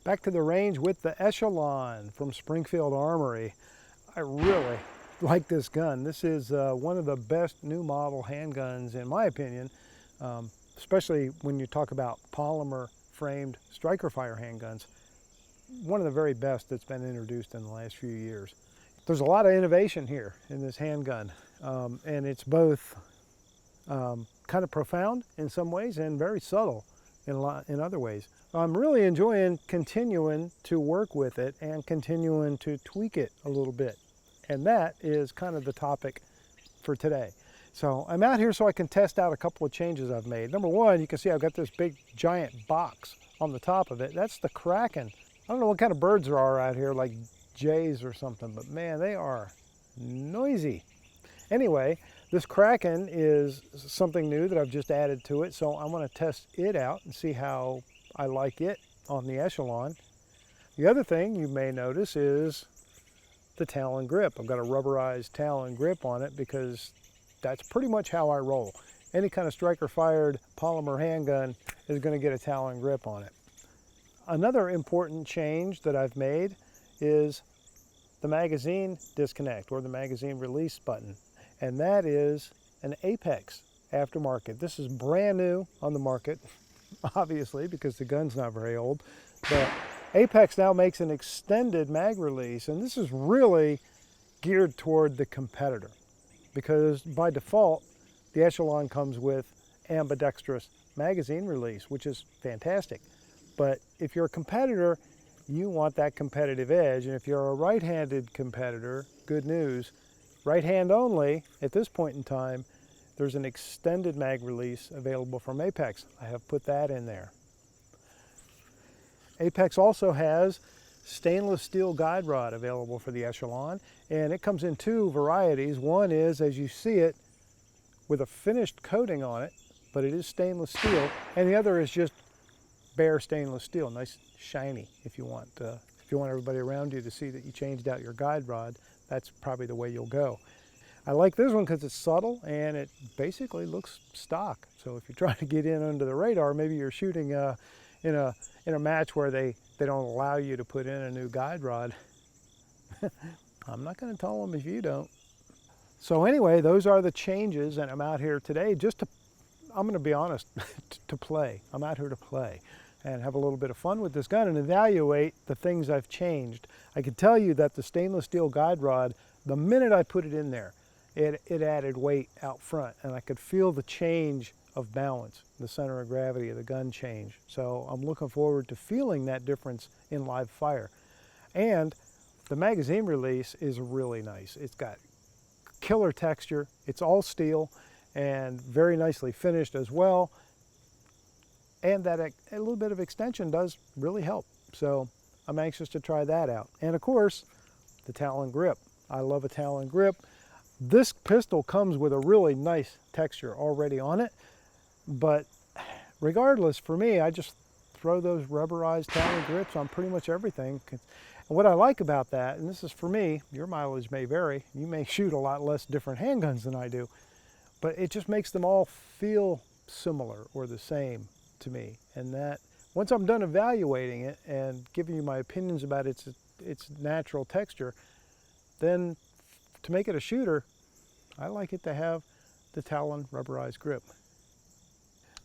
Back to the range with the Echelon from Springfield Armory. I really like this gun. This is one of the best new model handguns in my opinion, especially when you talk about polymer framed striker fire handguns. One of the very best that's been introduced in the last few years. There's a lot of innovation here in this handgun, and it's both kind of profound in some ways and very subtle in other ways. I'm really enjoying continuing to work with it and continuing to tweak it a little bit. And that is kind of the topic for today. So I'm out here so I can test out a couple of changes I've made. Number one, you can see I've got this big giant box on the top of it. That's the Kraken. I don't know what kind of birds there are out here, like jays or something, but man, they are noisy. Anyway, this Kraken is something new that I've just added to it, so I'm going to test it out and see how I like it on the Echelon. The other thing you may notice is the Talon grip. I've got a rubberized Talon grip on it because that's pretty much how I roll. Any kind of striker fired polymer handgun is going to get a Talon grip on it. Another important change that I've made is the magazine disconnect or the magazine release button, and that is an Apex aftermarket. This is brand new on the market, obviously, because the gun's not very old, but Apex now makes an extended mag release, and this is really geared toward the competitor because by default the Echelon comes with ambidextrous magazine release, which is fantastic. But if you're a competitor, you want that competitive edge, and if you're a right-handed competitor, good news, right hand only at this point in time, there's an extended mag release available from Apex. I have put that in there. Apex also has stainless steel guide rod available for the Echelon, and it comes in two varieties. One is, as you see it, with a finished coating on it, but it is stainless steel, and the other is just bare stainless steel, nice shiny. If you want everybody around you to see that you changed out your guide rod, that's probably the way you'll go. I like this one because it's subtle and it basically looks stock. So if you're trying to get in under the radar, maybe you're shooting in a match where they don't allow you to put in a new guide rod. I'm not going to tell them if you don't. So anyway, those are the changes, and I'm out here today I'm going to be honest, to play. I'm out here to play and have a little bit of fun with this gun and evaluate the things I've changed. I can tell you that the stainless steel guide rod, the minute I put it in there, it added weight out front, and I could feel the change of balance, the center of gravity of the gun change. So I'm looking forward to feeling that difference in live fire. And the magazine release is really nice. It's got killer texture, it's all steel, and very nicely finished as well. And that a little bit of extension does really help. So I'm anxious to try that out. And of course, the Talon grip. I love a Talon grip. This pistol comes with a really nice texture already on it, but regardless, for me, I just throw those rubberized Talon grips on pretty much everything. And what I like about that, and this is for me, your mileage may vary, you may shoot a lot less different handguns than I do, but it just makes them all feel similar or the same to me. And that once I'm done evaluating it and giving you my opinions about its natural texture, then to make it a shooter, I like it to have the Talon rubberized grip.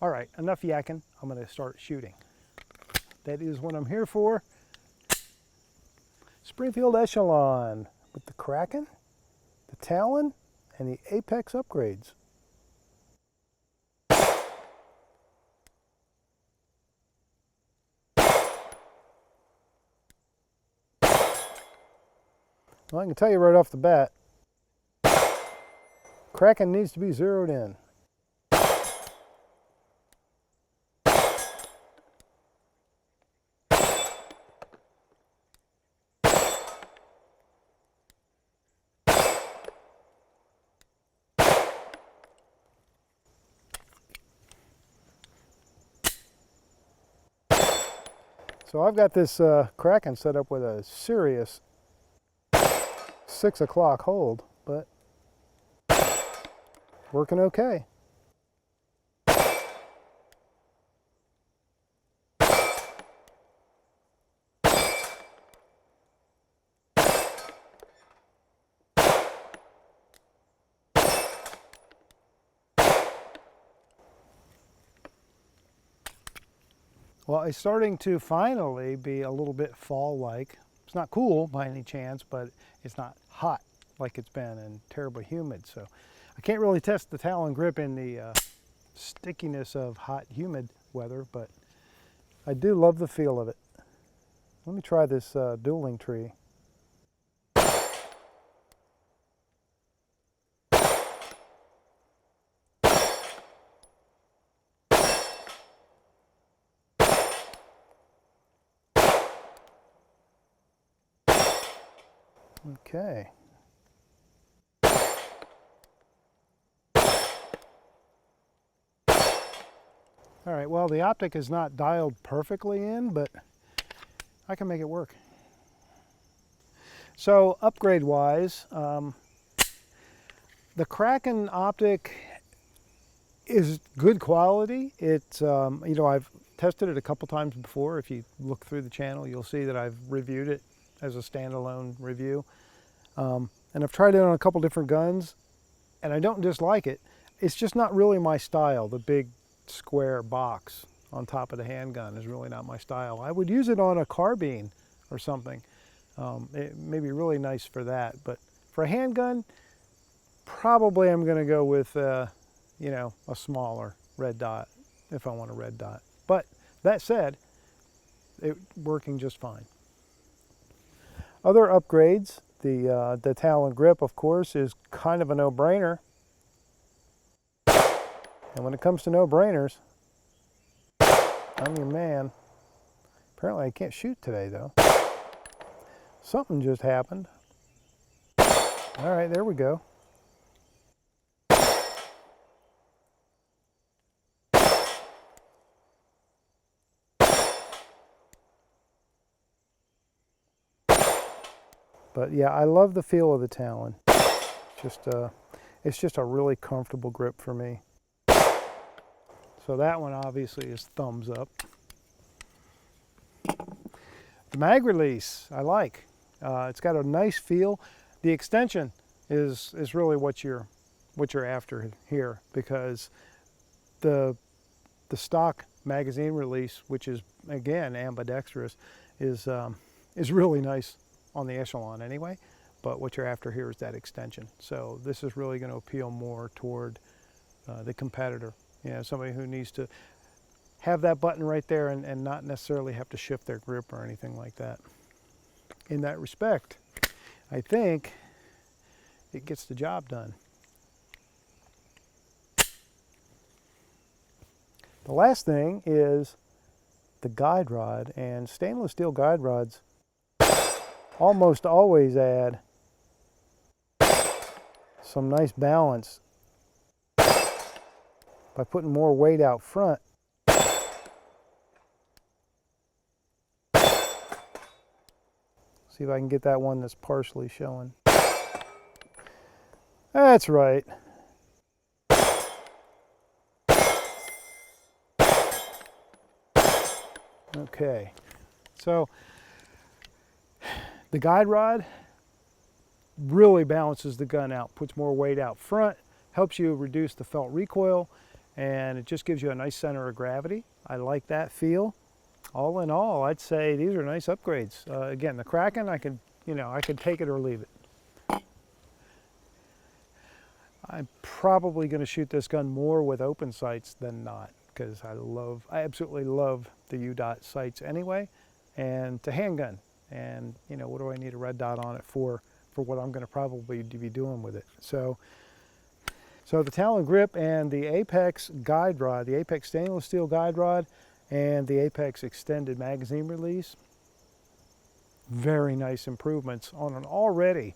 All right, enough yakking. I'm going to start shooting. That is what I'm here for. Springfield Echelon with the Kraken, the Talon, and the Apex upgrades. Well, I can tell you right off the bat, Kraken needs to be zeroed in. So I've got this Kraken set up with a serious 6 o'clock hold, but working okay. Well, it's starting to finally be a little bit fall-like. It's not cool by any chance, but it's not hot like it's been and terribly humid. So I can't really test the Talon grip in the stickiness of hot, humid weather, but I do love the feel of it. Let me try this dueling tree. Okay. All right, well, the Optic is not dialed perfectly in, but I can make it work. So upgrade-wise, the Kraken Optic is good quality. It's, you know, I've tested it a couple times before. If you look through the channel, you'll see that I've reviewed it as a standalone review. And I've tried it on a couple different guns, and I don't dislike it. It's just not really my style. The big square box on top of the handgun is really not my style. I would use it on a carbine or something. It may be really nice for that, but for a handgun, probably I'm going to go with, you know, a smaller red dot if I want a red dot. But that said, it's working just fine. Other upgrades, the Talon grip, of course, is kind of a no-brainer. And when it comes to no-brainers, I'm your man. Apparently I can't shoot today, though. Something just happened. All right, there we go. But yeah, I love the feel of the Talon. It's just a really comfortable grip for me. So that one obviously is thumbs up. The mag release, I like. It's got a nice feel. The extension is really what you're after here, because the stock magazine release, which is again ambidextrous, is really nice on the Echelon anyway. But what you're after here is that extension. So this is really going to appeal more toward the competitor. You know, somebody who needs to have that button right there and not necessarily have to shift their grip or anything like that. In that respect, I think it gets the job done. The last thing is the guide rod, and stainless steel guide rods almost always add some nice balance by putting more weight out front. See if I can get that one that's partially showing. That's right. Okay, so the guide rod really balances the gun out, puts more weight out front, helps you reduce the felt recoil, and it just gives you a nice center of gravity. I like that feel. All in all, I'd say these are nice upgrades. Again, the Kraken, I could take it or leave it. I'm probably going to shoot this gun more with open sights than not, because I absolutely love the U-dot sights anyway, and the handgun. And you know, what do I need a red dot on it for what I'm going to probably be doing with it? So the Talon grip and the Apex guide rod, the Apex stainless steel guide rod, and the Apex extended magazine release, very nice improvements on an already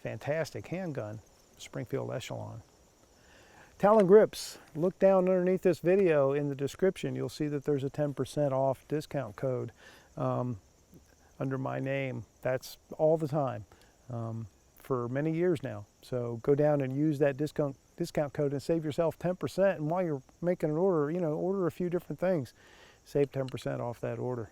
fantastic handgun, Springfield Echelon. Talon grips, look down underneath this video in the description. You'll see that there's a 10% off discount code under my name. That's all the time for many years now. So go down and use that discount code and save yourself 10%. And while you're making an order, you know, order a few different things. Save 10% off that order.